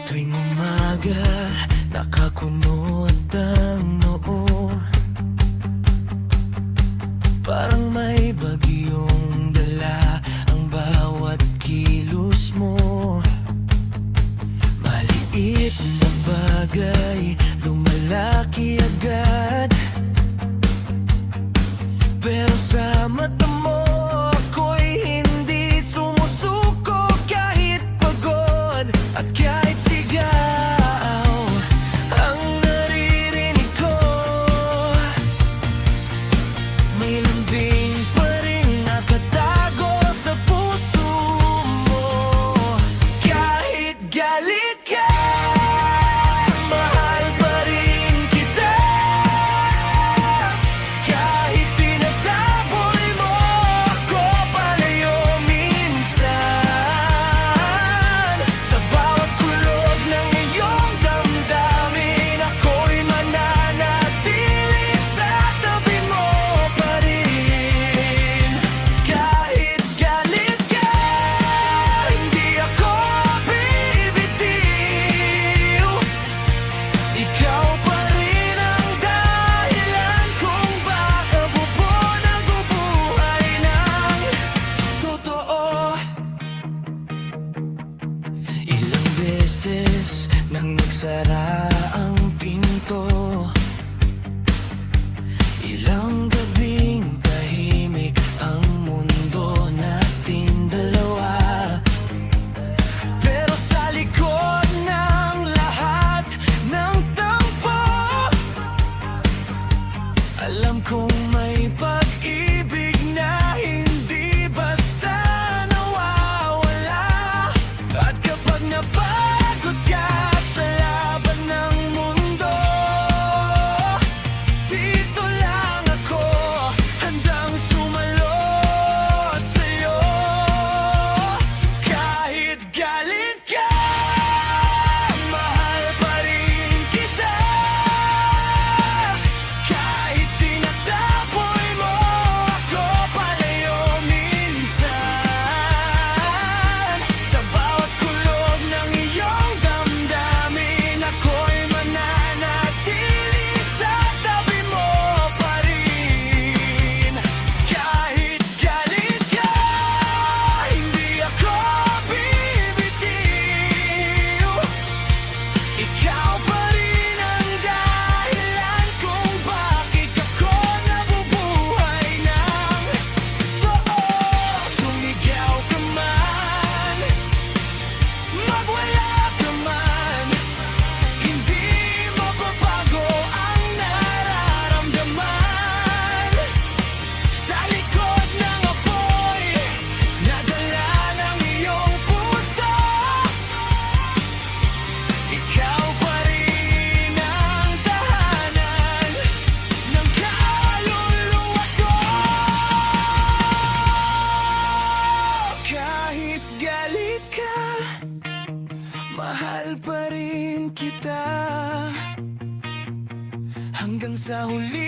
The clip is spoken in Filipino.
Tuwing umaga, nakakunot ang noo. Parang may bagyong dala ang bawat kilos mo. Maliit na bagay, lumalaki agad. Pero sa mata mo, ako'y hindi sumusuko kahit pagod at kahit sigaw ang naririnig ko. May lambing pa rin nakatago sa puso mo. Kahit galit ka, mahal pa rin kita. Kahit tinataboy mo ako palayo minsan, sa bawat kulog ng iyong damdamin, ako'y mananatili sa tabi mo pa rin. Kahit galit ka, hindi ako bibitiw. Ikaw pa rin ang dahilan kung baka nabubuhay ng totoo. Ilang beses nang nagsara ang pinto, ilang gabing tahimik ang mundo natin dalawa. Pero sa likod ng lahat ng tampo, alam kong may pag-ibig na hindi basta nawawala. At kapag napagod ka sa laban ng mundo, dito lang ako handang sumalo sa'yo. Kahit galit ka, mahal pa rin kita. Kahit tinataboy mo ako palayo minsan, sa bawat kulog ng iyong damdamin, ako'y mananatili sa tabi mo pa rin. Kahit galit ka, hindi ako bibitiw. Ikaw pa rin ang dahilan kung bakit ako nabubuhay ng totoo. Sumigaw ka man, magwala ka man, hindi mababago ang nararamdaman. Sa likod ng apoy, nadala ng iyong puso, ikaw pa rin ang tahanan ng kaluluwa ko. Kahit galit ka, mahal pa rin kita. Hanggang sa huli